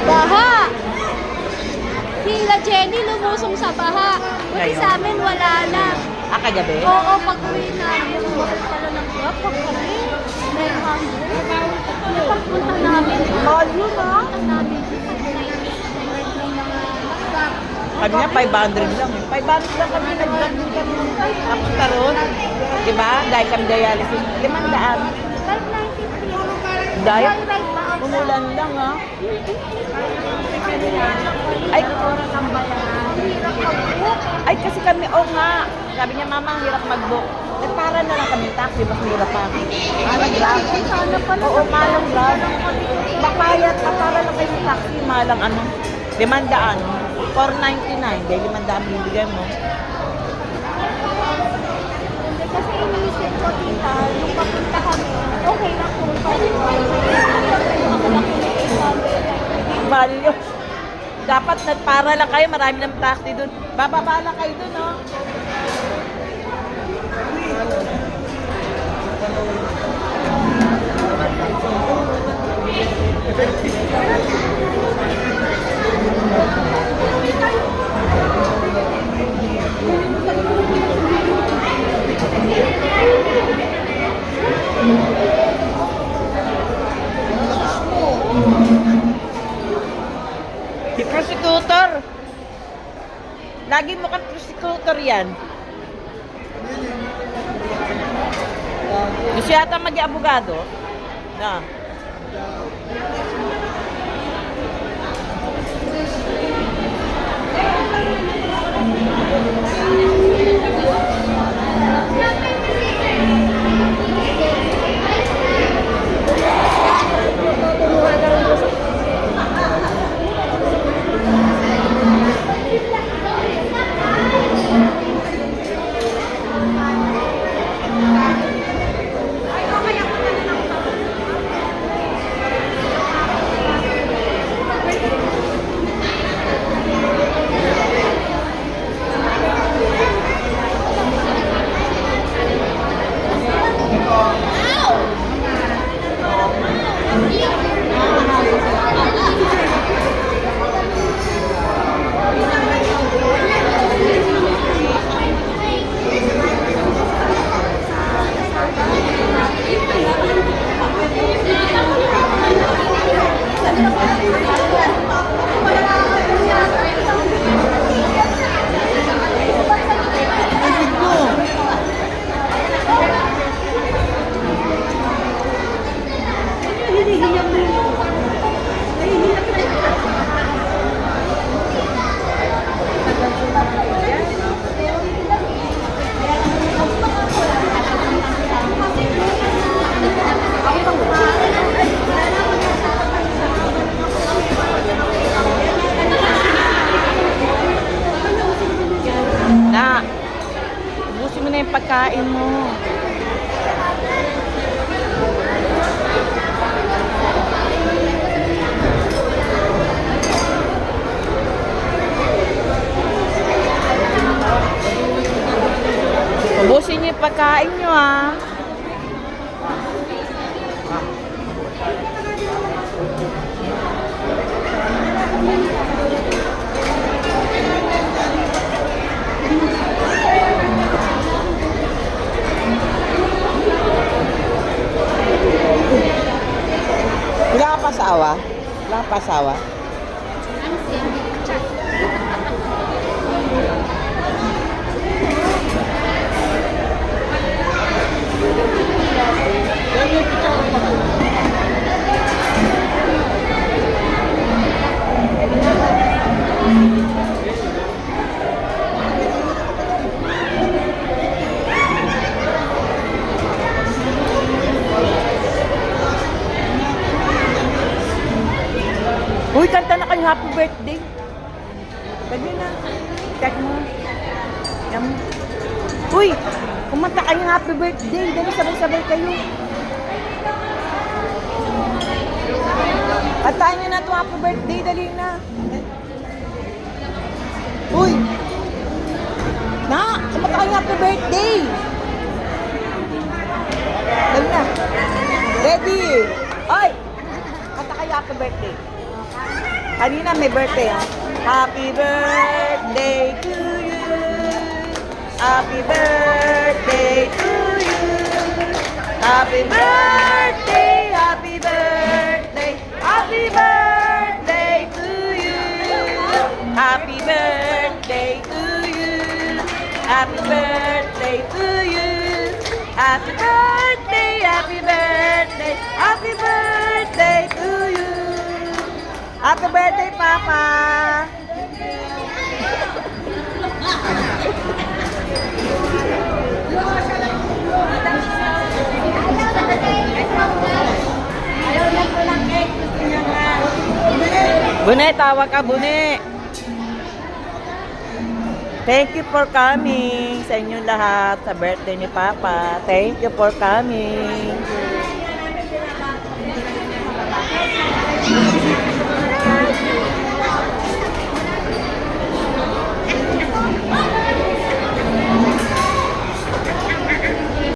Baha! Hila Jenny lumusong sa baha. Buti Ngayon? sa amin wala na. Kagabi? Oo, pag-uwi namin. Bakit pala ng grab? Pag kami, 900. Pagpunta namin. Mahal yun, ha? Pagpunta namin. Kami nga, 500 lang. 500 lang kami. Nag-vlog din kami. Tapos taron. Diba? Dahil kami dialysis. 500. 593. Dahil Right ba? umulan lang, ha? Ay, Oras ang bayan. Hirap mag-book. ay, kasi kami, nga. Sabi niya, mama, ang hirap mag-book. Eh, para na lang kami taxi. Mas hirap pa. Malang grab. Ay, sana pala. Oo, malang grab. Bakayat, para lang kayo sa taxi. Malang ano. 500. 499. Dahil 500 binibigay mo. Hindi, kasi iniisip ko, tita, nung papunta kami, okay lang kung Mahal yun. Dapat nagpara lang kayo. Marami ng taxi dun. Bababa lang kayo dun, no? Si prosecutor. Lagi mo kang prosecutor yan. Gusto yata mag-abogado? Na. Na, ubusin mo na yung pagkain mo. Ubusin niyo yung pagkain niyo, ha. Wala ka pa asawa? Wala ka pa asawa? Uy, kanta na kayo happy birthday. Pwede na. Check mo. Yan mo. Uy, kumanta kayo happy birthday. Dali sabay-sabay kayo. Kantahin nyo na ito happy birthday. Dali na. Uy. Na, kumanta kayo happy birthday. Dali na. Ready. Ay. Kanta kayo happy birthday. Kanina may birthday, ah. Happy birthday to you. Happy birthday to you. Happy birthday, happy birthday, happy birthday to you. Happy birthday to you. Happy birthday to you. Happy birthday, happy birthday, happy birthday to you. Happy birthday, Papa. Bune, tawag ka, Bune. Thank you for coming sa inyong lahat sa birthday ni Papa. Thank you for coming.